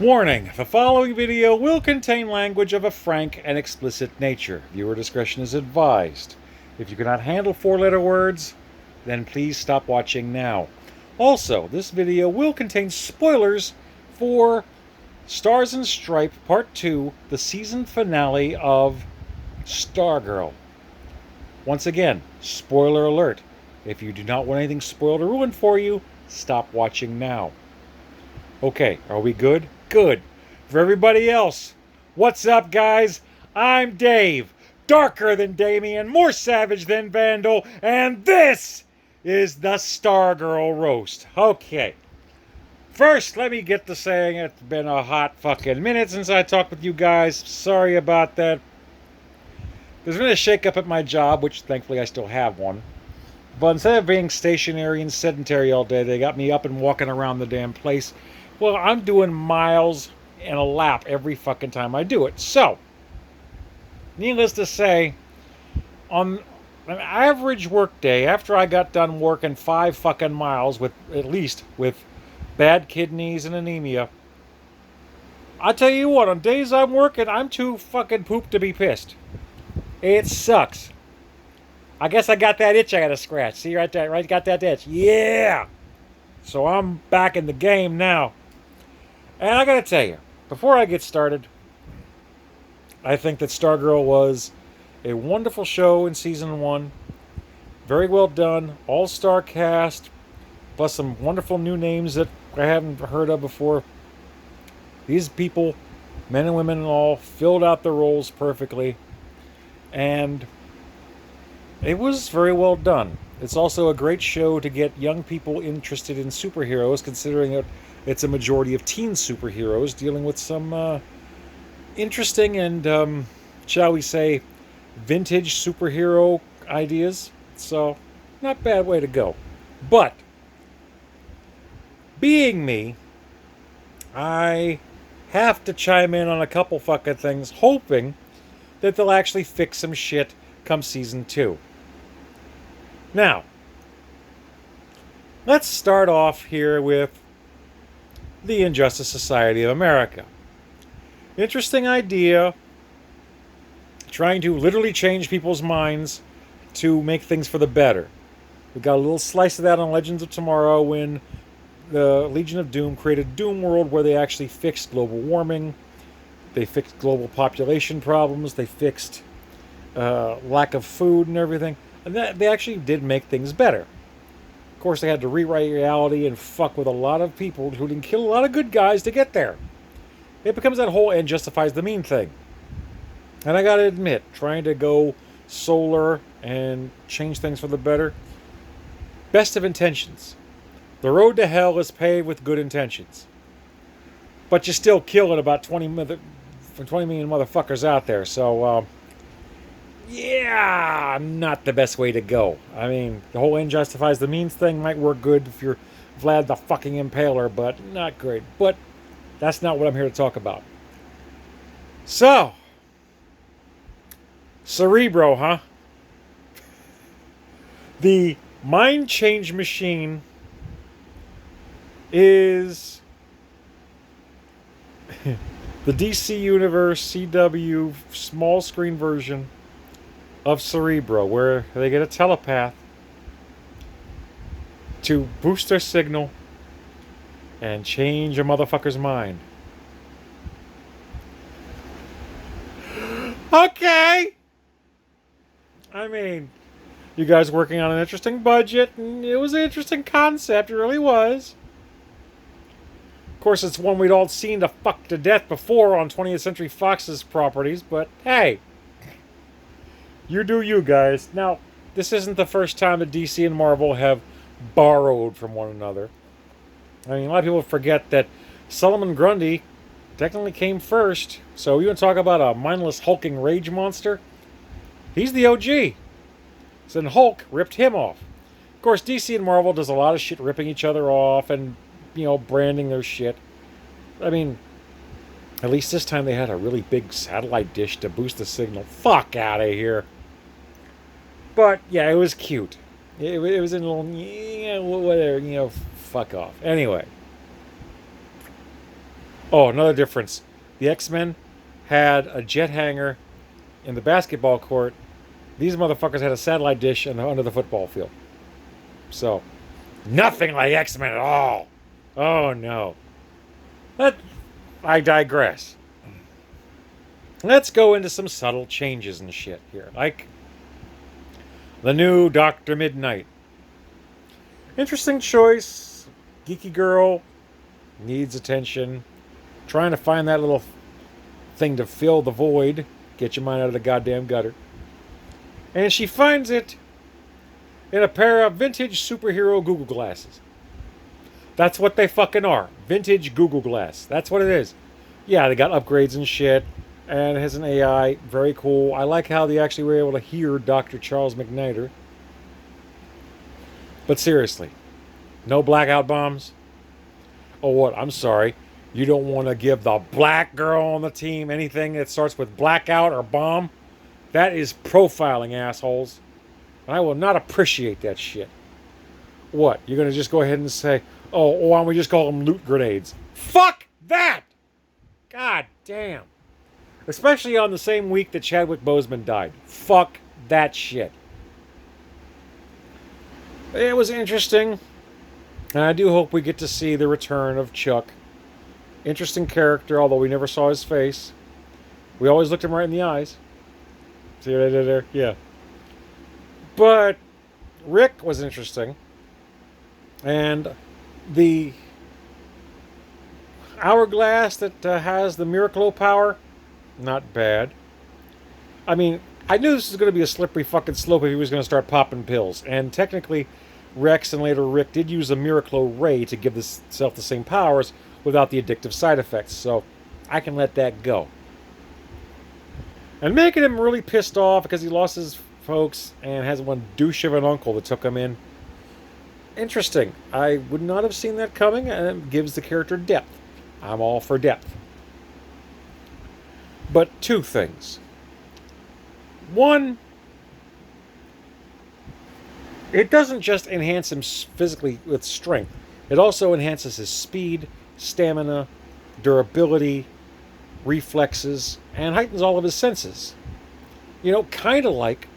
Warning, the following video will contain language of a frank and explicit nature. Viewer discretion is advised. If you cannot handle four-letter words, then please stop watching now. Also, this video will contain spoilers for Stars and Stripe Part 2, the season finale of Stargirl. Once again, spoiler alert. If you do not want anything spoiled or ruined for you, stop watching now. Okay, are we good? Good. For everybody else, what's up, guys? I'm Dave, darker than Damien, more savage than Vandal, and this is the Stargirl Roast. Okay. First, let me get to saying it's been a hot fucking minute since I talked with you guys. Sorry about that. There's been a shake-up at my job, which thankfully I still have one. But instead of being stationary and sedentary all day, they got me up and walking around the damn place. Well, I'm doing miles and a lap every fucking time I do it. So, needless to say, on an average work day, after I got done working 5 fucking miles with, at least, with bad kidneys and anemia, I tell you what, on days I'm working, I'm too fucking pooped to be pissed. It sucks. I guess I got that itch I gotta scratch. See right there, right? Got that itch. Yeah! So I'm back in the game now. And I gotta tell you, before I get started, I think that Stargirl was a wonderful show in season 1. Very well done. All-star cast, plus some wonderful new names that I haven't heard of before. These people, men and women and all, filled out the roles perfectly. And it was very well done. It's also a great show to get young people interested in superheroes, considering that it's a majority of teen superheroes dealing with some interesting and, shall we say, vintage superhero ideas. So, not a bad way to go. But, being me, I have to chime in on a couple fucking things, hoping that they'll actually fix some shit come season 2. Now, let's start off here with the Injustice Society of America. Interesting idea, trying to literally change people's minds to make things for the better. We got a little slice of that on Legends of Tomorrow when the Legion of Doom created Doom World, where they actually fixed global warming, they fixed global population problems, they fixed lack of food and everything, and that they actually did make things better. Of course, they had to rewrite reality and fuck with a lot of people, including kill a lot of good guys to get there. It becomes that whole end justifies the mean thing. And I gotta admit, trying to go solar and change things for the better, best of intentions. The road to hell is paved with good intentions. But you're still killing about 20 million motherfuckers out there, so, yeah, not the best way to go. I mean, the whole end justifies the means thing might work good if you're Vlad the fucking Impaler, but not great. But that's not what I'm here to talk about. So, Cerebro, huh? The mind change machine is the DC Universe CW small screen version of Cerebro, where they get a telepath to boost their signal and change a motherfucker's mind. Okay! I mean, you guys working on an interesting budget, and it was an interesting concept, it really was. Of course, it's one we'd all seen to fuck to death before on 20th Century Fox's properties, but hey, you do you, guys. Now, this isn't the first time that DC and Marvel have borrowed from one another. I mean, a lot of people forget that Solomon Grundy technically came first, so you want to talk about a mindless hulking rage monster? He's the OG. So then Hulk ripped him off. Of course, DC and Marvel does a lot of shit ripping each other off and, you know, branding their shit. I mean, at least this time they had a really big satellite dish to boost the signal. Fuck out of here. But, yeah, it was cute. It was a little, whatever, fuck off. Anyway. Oh, another difference. The X-Men had a jet hangar in the basketball court. These motherfuckers had a satellite dish under the football field. So, nothing like X-Men at all. Oh no. But I digress. Let's go into some subtle changes and shit here. Like the new Dr. Mid-Nite. Interesting choice. Geeky girl. Needs attention. Trying to find that little thing to fill the void. Get your mind out of the goddamn gutter. And she finds it in a pair of vintage superhero Google glasses. That's what they fucking are. Vintage Google Glass. That's what it is. Yeah, they got upgrades and shit. And it has an AI. Very cool. I like how they actually were able to hear Dr. Charles McNider. But seriously, no blackout bombs? Oh, what? I'm sorry. You don't want to give the black girl on the team anything that starts with blackout or bomb? That is profiling, assholes. And I will not appreciate that shit. What? You're going to just go ahead and say, oh, why don't we just call them loot grenades? Fuck that! God damn. Especially on the same week that Chadwick Boseman died. Fuck that shit. It was interesting. And I do hope we get to see the return of Chuck. Interesting character, although we never saw his face. We always looked him right in the eyes. See what I did there? Yeah. But Rick was interesting. And the hourglass that has the Miracle power, not bad. I mean, I knew this was going to be a slippery fucking slope if he was going to start popping pills. And technically, Rex and later Rick did use a Miracle Ray to give himself the same powers without the addictive side effects. So I can let that go. And making him really pissed off because he lost his folks and has one douche of an uncle that took him in. Interesting. I would not have seen that coming, and it gives the character depth. I'm all for depth. But two things. One, it doesn't just enhance him physically with strength. It also enhances his speed, stamina, durability, reflexes, and heightens all of his senses. You know, kind of like,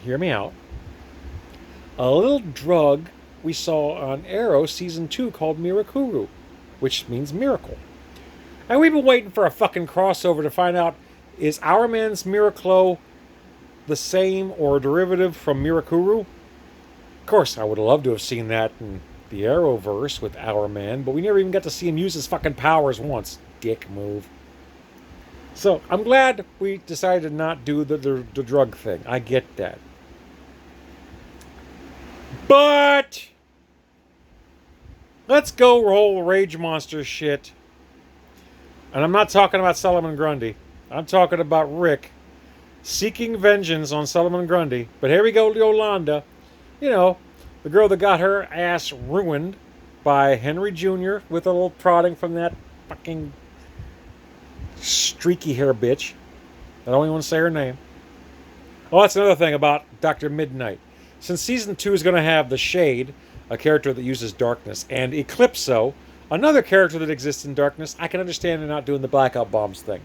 hear me out, a little drug we saw on Arrow Season 2 called Mirakuru, which means miracle. And we've been waiting for a fucking crossover to find out, is Our Man's Miraclo the same or a derivative from Mirakuru? Of course, I would have loved to have seen that in the Arrowverse with Our Man, but we never even got to see him use his fucking powers once. Dick move. So, I'm glad we decided to not do the drug thing. I get that. But let's go roll Rage Monster shit. And I'm not talking about Solomon Grundy. I'm talking about Rick seeking vengeance on Solomon Grundy. But here we go, Yolanda. You know, the girl that got her ass ruined by Henry Jr. with a little prodding from that fucking streaky hair bitch. I don't even want to say her name. Oh, that's another thing about Dr. Mid-Nite. Since Season 2 is going to have the Shade, a character that uses darkness, and Eclipso, another character that exists in darkness, I can understand they're not doing the blackout bombs thing.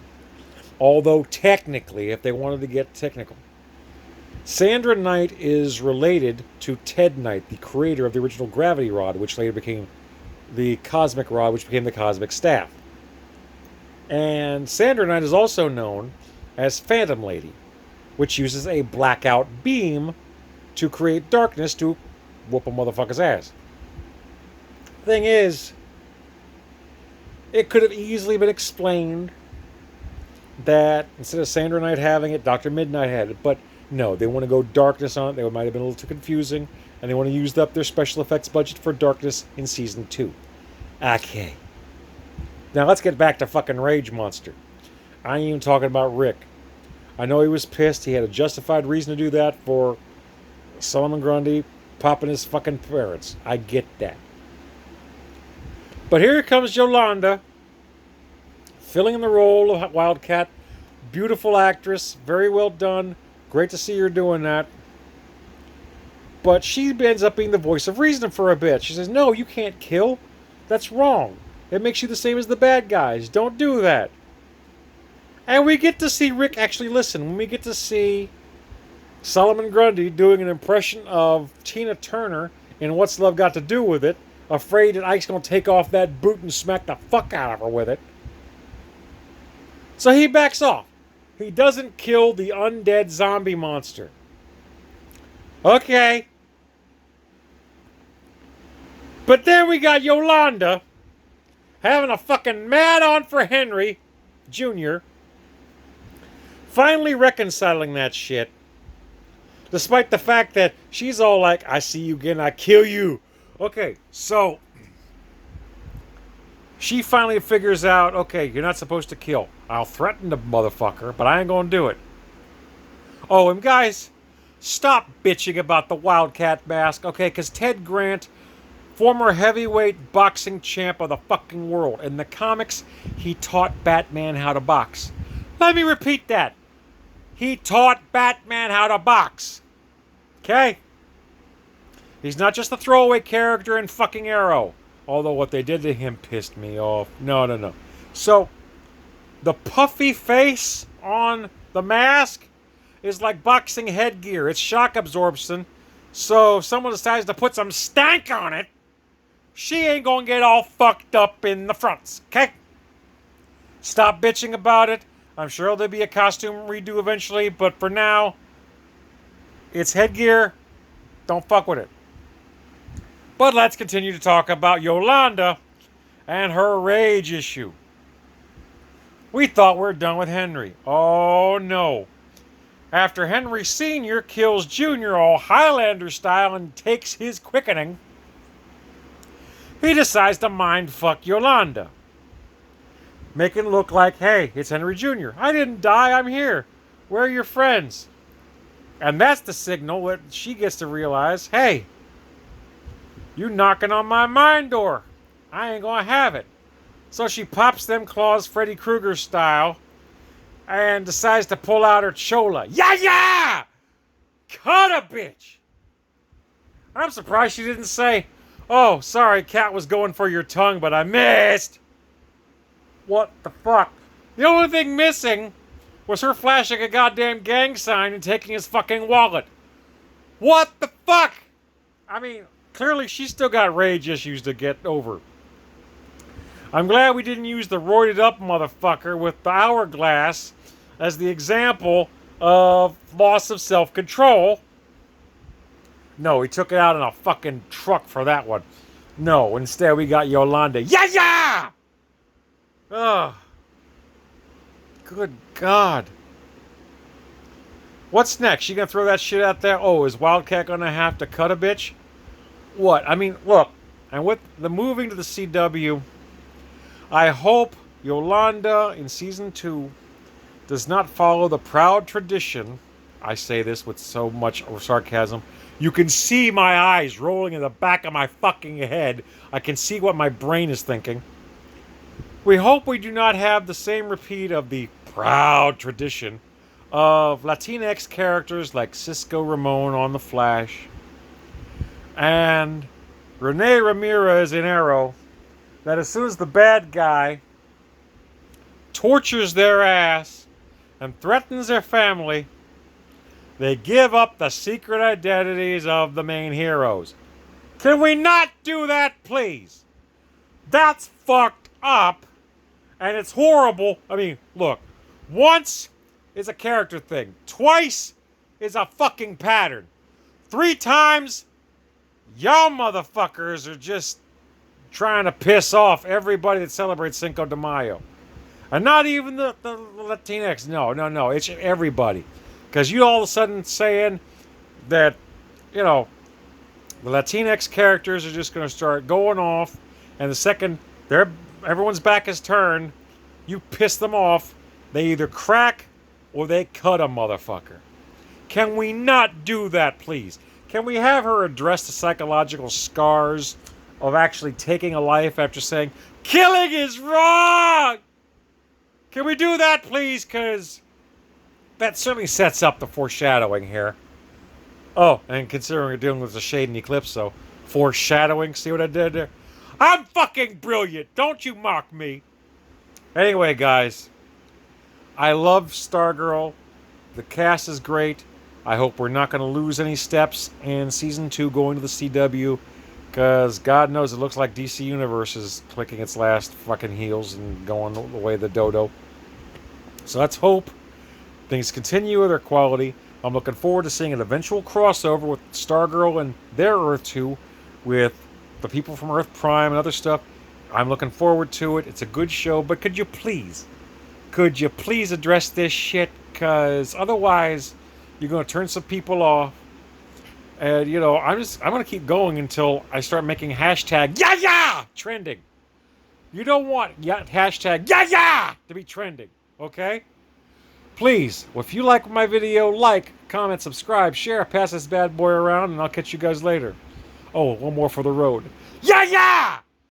Although, technically, if they wanted to get technical. Sandra Knight is related to Ted Knight, the creator of the original Gravity Rod, which later became the Cosmic Rod, which became the Cosmic Staff. And Sandra Knight is also known as Phantom Lady, which uses a blackout beam to create darkness to whoop a motherfucker's ass. Thing is, it could have easily been explained that instead of Sandra Knight having it, Dr. Mid-Nite had it. But no, they want to go darkness on it. They might have been a little too confusing. And they want to use up their special effects budget for darkness in Season 2. Okay. Now let's get back to fucking Rage Monster. I ain't even talking about Rick. I know he was pissed. He had a justified reason to do that for Solomon Grundy popping his fucking parents. I get that. But here comes Yolanda, filling in the role of Wildcat. Beautiful actress, very well done. Great to see her doing that. But she ends up being the voice of reason for a bit. She says, no, you can't kill. That's wrong. It makes you the same as the bad guys. Don't do that. And we get to see Rick actually listen. When we get to see Solomon Grundy doing an impression of Tina Turner in What's Love Got to Do with It, afraid that Ike's going to take off that boot and smack the fuck out of her with it. So he backs off. He doesn't kill the undead zombie monster. Okay. But then we got Yolanda having a fucking mad on for Henry Jr. Finally reconciling that shit. Despite the fact that she's all like, I see you again, I kill you. Okay, so she finally figures out, okay, you're not supposed to kill. I'll threaten the motherfucker, but I ain't gonna do it. Oh, and guys, stop bitching about the Wildcat mask, okay? Because Ted Grant, former heavyweight boxing champ of the fucking world. In the comics, he taught Batman how to box. Let me repeat that. He taught Batman how to box. Okay? He's not just a throwaway character in fucking Arrow. Although what they did to him pissed me off. No. So, the puffy face on the mask is like boxing headgear. It's shock absorption. So, if someone decides to put some stank on it, she ain't gonna get all fucked up in the fronts. Okay? Stop bitching about it. I'm sure there'll be a costume redo eventually, but for now, it's headgear. Don't fuck with it. But let's continue to talk about Yolanda and her rage issue. We thought we were done with Henry. Oh no. After Henry Sr. kills Jr. all Highlander style and takes his quickening, he decides to mind-fuck Yolanda. Making it look like, hey, it's Henry Jr. I didn't die, I'm here. Where are your friends? And that's the signal that she gets to realize, hey, you knocking on my mind door. I ain't gonna have it. So she pops them claws Freddy Krueger style and decides to pull out her chola. YaahYaah! Cut a bitch! I'm surprised she didn't say, oh, sorry, Cat was going for your tongue, but I missed. What the fuck? The only thing missing was her flashing a goddamn gang sign and taking his fucking wallet. What the fuck? I mean, clearly she's still got rage issues to get over. I'm glad we didn't use the roided up motherfucker with the hourglass as the example of loss of self-control. No, he took it out in a fucking truck for that one. No, instead we got Yolanda. YaahYaah! Ugh. Good God. What's next? She gonna throw that shit out there? Oh, is Wildcat gonna have to cut a bitch? What? I mean, look. And with the moving to the CW, I hope Yolanda in Season 2 does not follow the proud tradition. I say this with so much sarcasm. You can see my eyes rolling in the back of my fucking head. I can see what my brain is thinking. We hope we do not have the same repeat of the proud tradition of Latinx characters like Cisco Ramon on The Flash and Rene Ramirez in Arrow, that as soon as the bad guy tortures their ass and threatens their family, they give up the secret identities of the main heroes. Can we not do that, please? That's fucked up. And it's horrible. I mean, look. Once is a character thing. Twice is a fucking pattern. 3 times, y'all motherfuckers are just trying to piss off everybody that celebrates Cinco de Mayo. And not even the Latinx. No. It's everybody. Because you all of a sudden saying that, you know, the Latinx characters are just going to start going off. And the second everyone's back is turned, you piss them off, they either crack or they cut a motherfucker. Can we not do that, please? Can we have her address the psychological scars of actually taking a life after saying, killing is wrong? Can we do that, please? Because that certainly sets up the foreshadowing here. Oh, and considering we're dealing with the shade and eclipse, so foreshadowing, see what I did there? I'm fucking brilliant. Don't you mock me. Anyway, guys, I love Stargirl. The cast is great. I hope we're not going to lose any steps in season 2 going to the CW, because God knows it looks like DC Universe is clicking its last fucking heels and going the way of the dodo. So let's hope things continue with their quality. I'm looking forward to seeing an eventual crossover with Stargirl and their Earth 2 with the people from Earth Prime and other stuff. I'm looking forward to it. It's a good show, but could you please address this shit? Because otherwise, you're going to turn some people off. And, you know, I'm going to keep going until I start making hashtag YaahYaah trending. You don't want hashtag YaahYaah to be trending, okay? Please, if you like my video, like, comment, subscribe, share, pass this bad boy around, and I'll catch you guys later. Oh, one more for the road. YaahYaah!